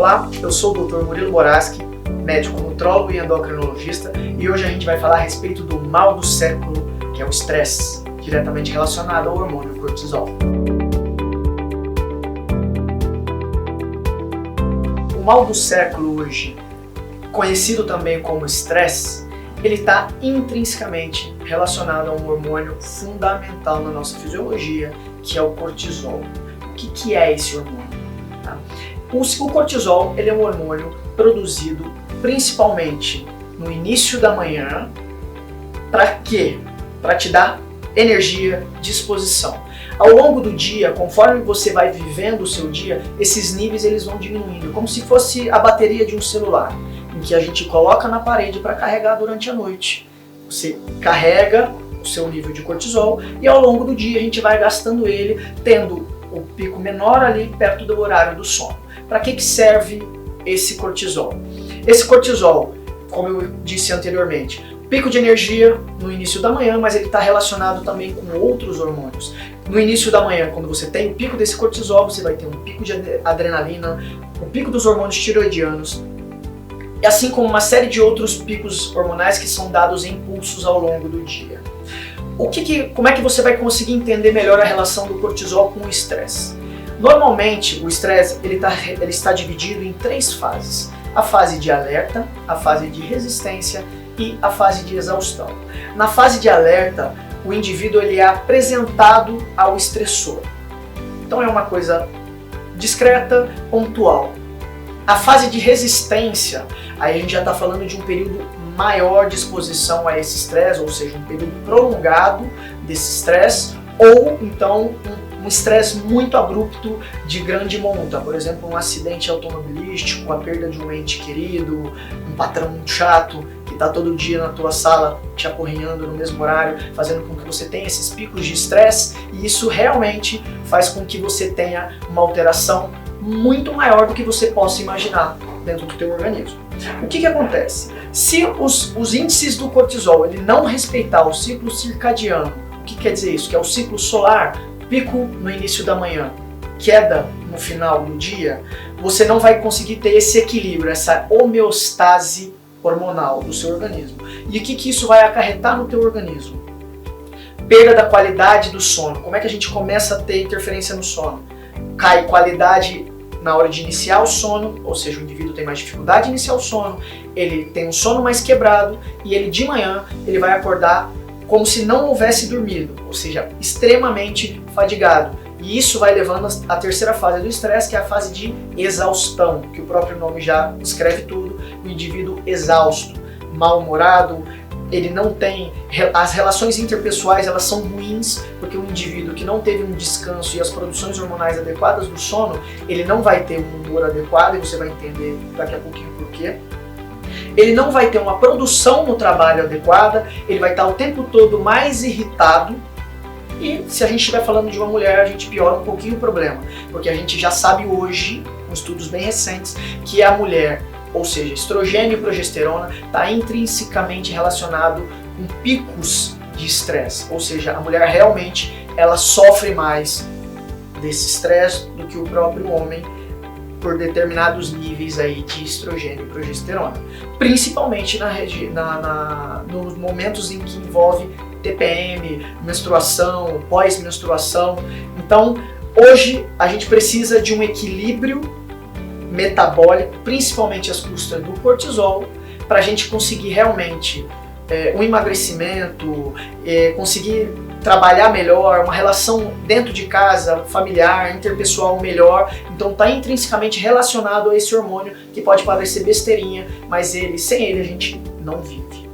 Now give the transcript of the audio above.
Olá, eu sou o Dr. Murilo Boraski, médico nutrólogo e endocrinologista, e hoje a gente vai falar a respeito do mal do século, que é o estresse, diretamente relacionado ao hormônio cortisol. O mal do século hoje, conhecido também como estresse, ele está intrinsecamente relacionado a um hormônio fundamental na nossa fisiologia, que é o cortisol. O que é esse hormônio? Tá? O cortisol ele é um hormônio produzido principalmente no início da manhã. Para quê? Para te dar energia, disposição. Ao longo do dia, conforme você vai vivendo o seu dia, esses níveis eles vão diminuindo, como se fosse a bateria de um celular, em que a gente coloca na parede para carregar durante a noite. Você carrega o seu nível de cortisol e ao longo do dia a gente vai gastando ele, tendo o pico menor ali perto do horário do sono. Para que serve esse cortisol? Esse cortisol, como eu disse anteriormente, pico de energia no início da manhã, mas ele está relacionado também com outros hormônios. No início da manhã, quando você tem o pico desse cortisol, você vai ter um pico de adrenalina, o pico dos hormônios tireoidianos, e assim como uma série de outros picos hormonais que são dados em impulsos ao longo do dia. Como é que você vai conseguir entender melhor a relação do cortisol com o estresse? Normalmente, o estresse ele está dividido em 3 fases. A fase de alerta, a fase de resistência e a fase de exaustão. Na fase de alerta, o indivíduo ele é apresentado ao estressor. Então é uma coisa discreta, pontual. A fase de resistência, aí a gente já está falando de um período maior de exposição a esse estresse, ou seja, um período prolongado desse estresse, ou então um estresse muito abrupto de grande monta, por exemplo, um acidente automobilístico, a perda de um ente querido, um patrão muito chato que está todo dia na tua sala te apurrinhando no mesmo horário, fazendo com que você tenha esses picos de estresse, e isso realmente faz com que você tenha uma alteração muito maior do que você possa imaginar dentro do teu organismo. O que acontece? Se os índices do cortisol ele não respeitar o ciclo circadiano, o que quer dizer isso? Que é o ciclo solar, pico no início da manhã, queda no final do dia, você não vai conseguir ter esse equilíbrio, essa homeostase hormonal do seu organismo. E o que isso vai acarretar no teu organismo? Perda da qualidade do sono. Como é que a gente começa a ter interferência no sono? Cai qualidade na hora de iniciar o sono, ou seja, o indivíduo tem mais dificuldade de iniciar o sono, ele tem um sono mais quebrado e ele de manhã ele vai acordar como se não houvesse dormido, ou seja, extremamente fadigado. E isso vai levando à terceira fase do estresse, que é a fase de exaustão, que o próprio nome já descreve tudo, o indivíduo exausto, mal-humorado, ele não tem, as relações interpessoais elas são ruins, porque o indivíduo que não teve um descanso e as produções hormonais adequadas do sono, ele não vai ter um humor adequado, e você vai entender daqui a pouquinho por quê. Ele não vai ter uma produção no trabalho adequada, ele vai estar o tempo todo mais irritado, e se a gente estiver falando de uma mulher, a gente piora um pouquinho o problema, porque a gente já sabe hoje, com estudos bem recentes, que a mulher, ou seja, estrogênio e progesterona, está intrinsecamente relacionado com picos de estresse. Ou seja, a mulher realmente ela sofre mais desse estresse do que o próprio homem por determinados níveis aí de estrogênio e progesterona. Principalmente nos momentos em que envolve TPM, menstruação, pós-menstruação. Então, hoje a gente precisa de um equilíbrio metabólico, principalmente às custas do cortisol, para a gente conseguir realmente um emagrecimento, conseguir trabalhar melhor, uma relação dentro de casa, familiar, interpessoal melhor. Então está intrinsecamente relacionado a esse hormônio que pode parecer besteirinha, mas sem ele a gente não vive.